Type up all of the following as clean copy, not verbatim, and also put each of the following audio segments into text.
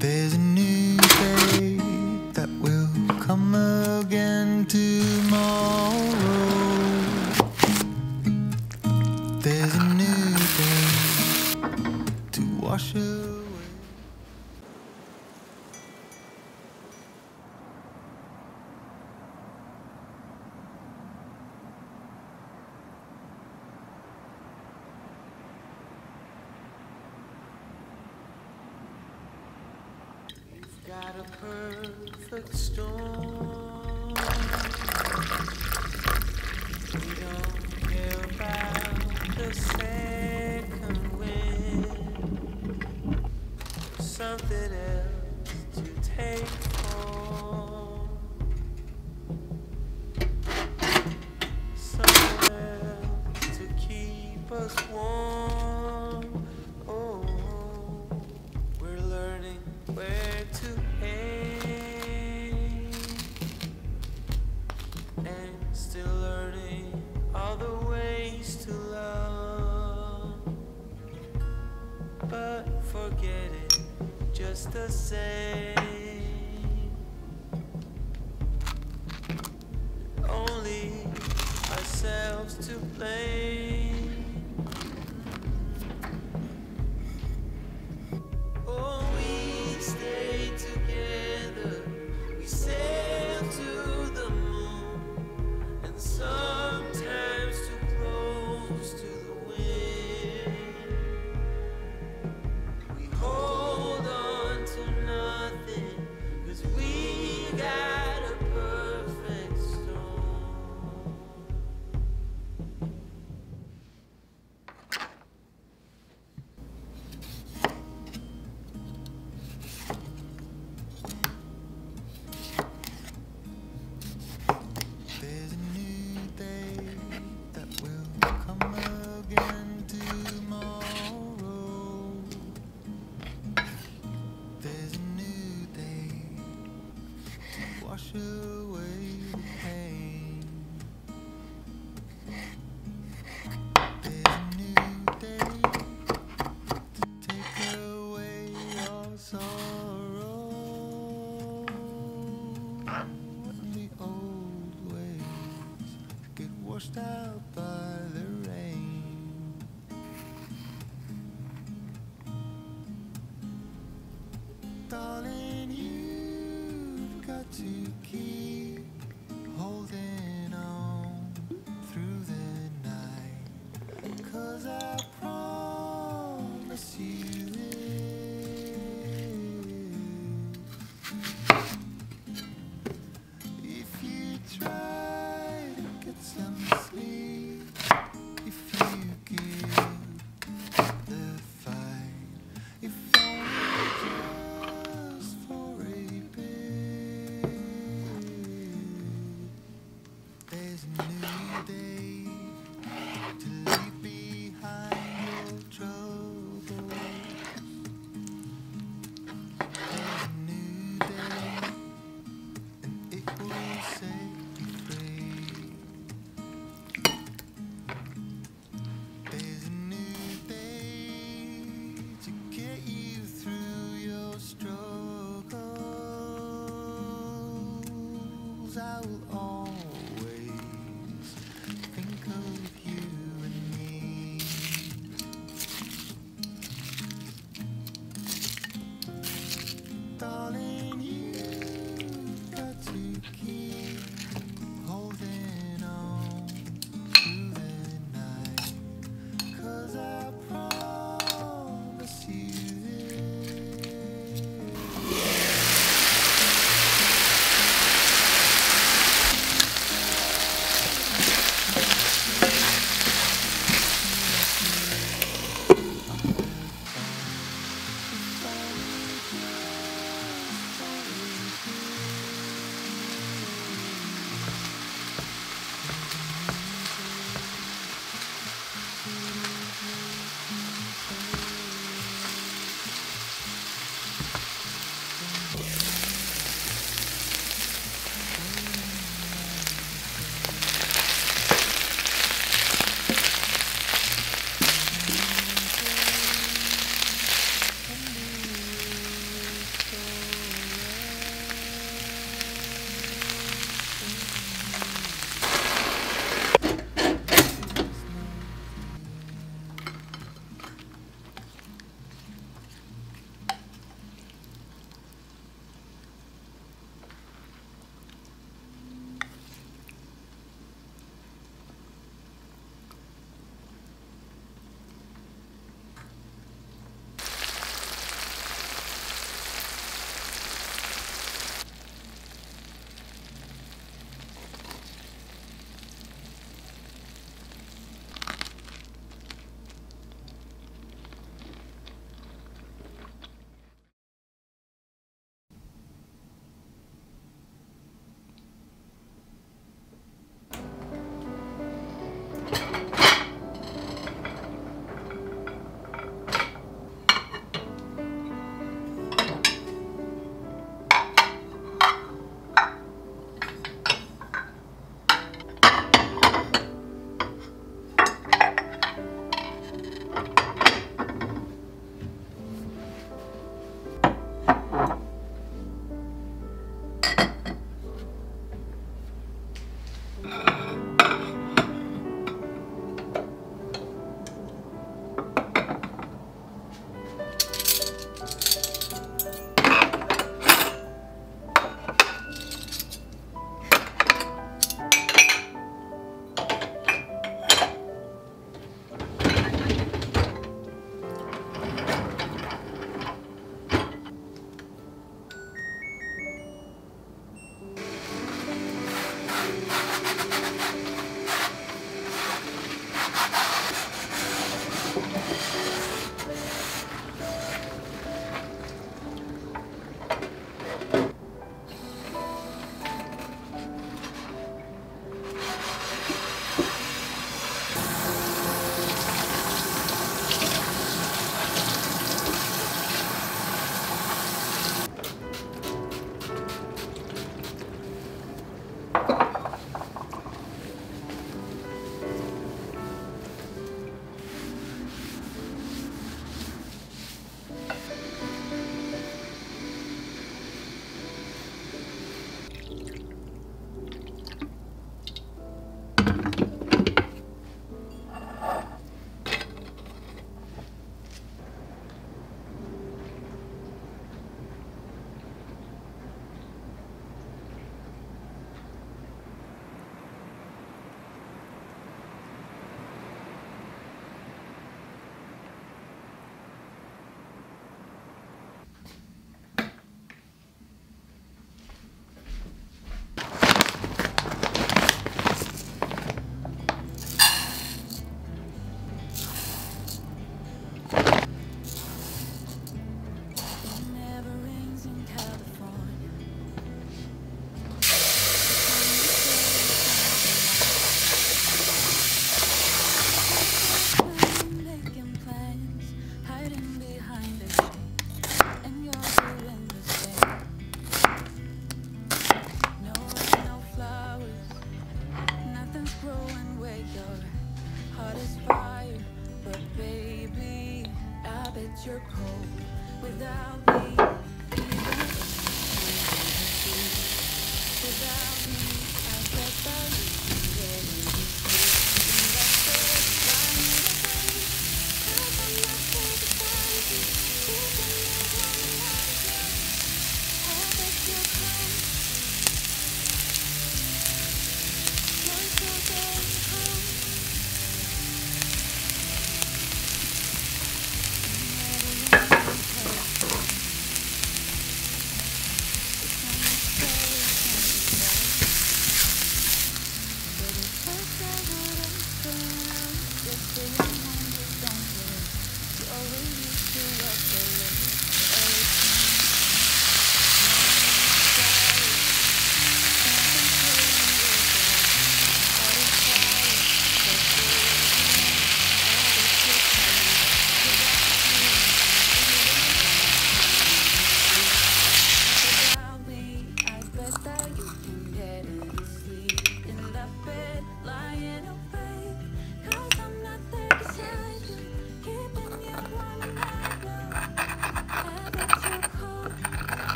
There's a new day that will come again tomorrow. There's a new day to wash away. Got a perfect storm. We don't care about the second wind. Something else to take home. Something else to keep us warm. Oh, we're learning where to aim, and still learning all the ways to love, but forget it just the same. Only ourselves to blame. Wash away the pain. There's a new day to take away your sorrow, and the old ways get washed out by the rain. Darling, you've got to keep holding on through the night, 'cause I promise you this. If you try to get some sleep, if you give the fight, if only just for a bit. There's a new day to leave behind your troubles. There's a new day, and it will set you free. There's a new day to get you through your struggles. I will always think of you and me. Darling, you've got to keep holding on through the night, 'cause I promise you this.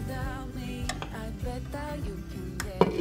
without me. I bet that you can dance.